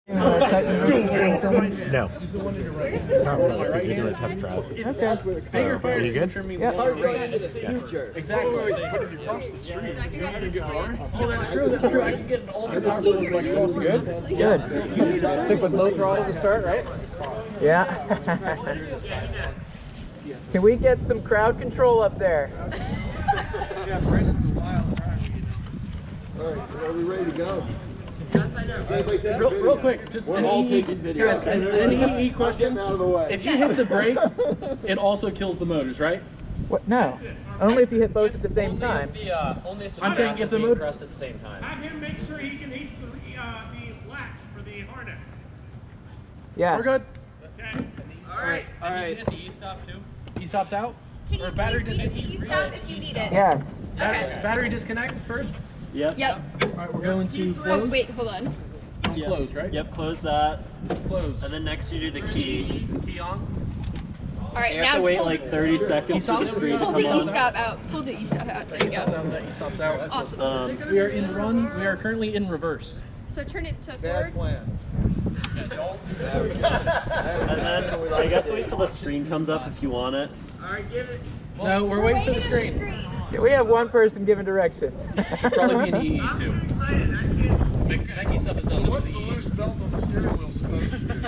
No. Not really, because you're doing a test drive. Okay. So, are you good? Yeah. into the future. Exactly. But if you cross the street, you have to get orange. Oh, that's true. That's true. I can get an ultra powerful like close good. Good. Stick with low throttle to start, right? Yeah. Can we get some crowd control up there? Yeah, Bryson's a wild driver, you know. All right, are we ready to go? Real quick, just an EE, guys, an EE question. Out of the way. If you hit the brakes, it also kills the motors, right? What? No. Only if you hit both at the same time. Only if the I'm saying if the motor motor pressed at the same time. Have him make sure he can heat the latch for the harness. Yeah. We're good. Okay. All right. Hit the E-stop too? E-stop's out? Can Or you battery please disconnect? use the E-stop if you need it? Yes. Okay. Battery disconnect first? Yep. Yep. All right, we're going to Oh, close. wait, hold on. Close, right? Yep, close that. Close. And then next you do the key. Key on. All right, You now have to wait pull, like 30 seconds for the screen to pull come the on. E-stop out. Pull the E-stop out. There you E-stop's go. out, that E-stop's out. Awesome. We are in run. We are currently in reverse. So turn it to Bad forward. plan. And then I guess wait till the screen comes up if you want it. No, we're waiting for the screen. We have one person giving directions. Should probably be an EE too. Becky stuff is done. This What's is the EE. loose belt on the steering wheel supposed to do?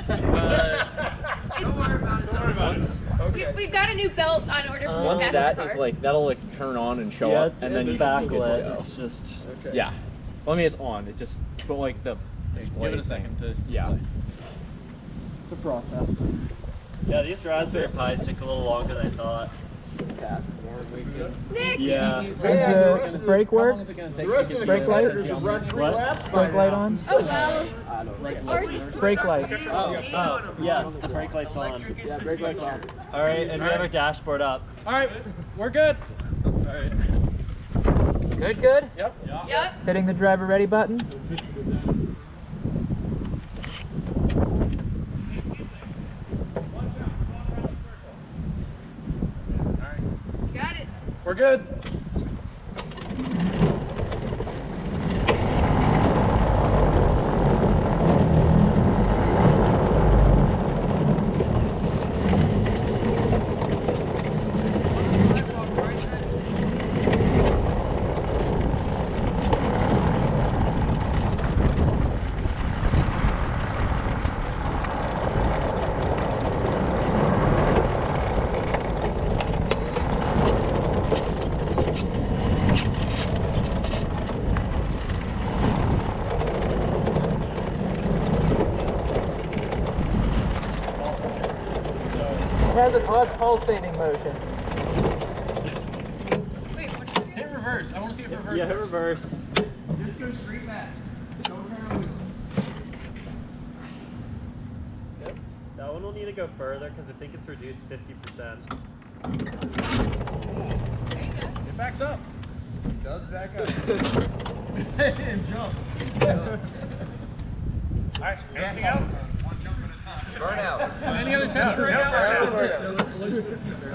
Don't worry about it. We've got a new belt on order for Once the that car. is Like that'll like turn on and show Yeah, up, and then you should be good to backlit. go. It's just Okay. Yeah. Well, I mean it's on. It just but like the display. Give it a second to display. Yeah. it's a process. Yeah, these Raspberry Pis take a little longer than I thought. Nick! Yeah. Does the brake How long work? is it going to The take? rest to of the get competitors have run 3 What? laps by Brake light now. on? Oh, well. Ours is Brake light. Oh, yes, the brake light's on. Yeah, brake lights on. All right, and we have our dashboard up. All right, we're good. All right. Good, good? Yep. Yep. Hitting the driver ready button. You got it. We're good. It has an odd pulsating motion. Wait, what did you do? Hit reverse. I want to see if reverse. Yeah, hit works. reverse. Just go straight back. Don't turn on. That one will need to go further because I think it's reduced 50%. It backs up. Does back up. And jumps. All right, anything else? One jump at a time. Burn out. Any other tests right now? All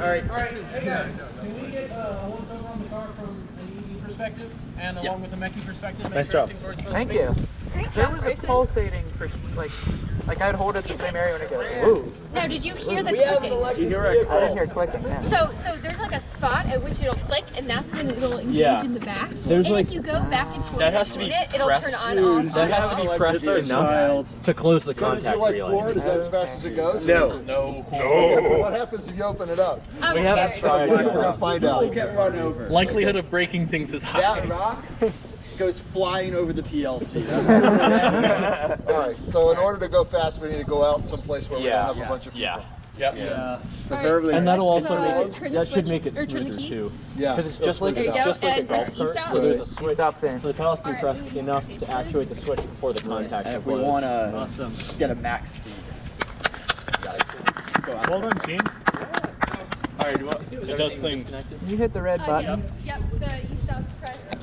right. All right, hey guys, can we get a once over on the car from an EE perspective and along with the Mechie perspective? Nice job. Thank you. Great There job, was a Grayson. pulsating, like I'd hold it the same area when it goes, woo. Now, did you hear the We have an clicking? electric You hear a vehicle. I didn't hear clicking, yeah. So there's like a spot at which it'll click, and that's when it'll engage Yeah. in the back. There's and like- if you go back and forth That has to between be it, it'll pressed. turn on off. That has to be pressed It's our enough child. to close the So did you contact like relay. forward? Is that as fast as it goes? No. Okay, so what happens if you open it up? I'm We haven't scared. tried We're yet. gonna find out. Get run over. Likelihood of breaking things is high. That rock goes flying over the PLC. That's what's All right. So in order to go fast, we need to go out someplace where we don't have a bunch of people. Yeah. Yep. Yeah. preferably. And that'll Let's, also make turn the that should switch- make it or turn the smoother key. too. Yeah. Because it's go just like smooth it There you out. go, just like a and press golf cart. E-stop. So there's a He switch. stops in. So the pedal has to be Alright, pressed move enough it. to actuate the switch before the contact And to if we close. want to Awesome. get a max speed, gotta go outside. Well done, team. All right, it does things. You hit the red button. Yep, the E-stop press.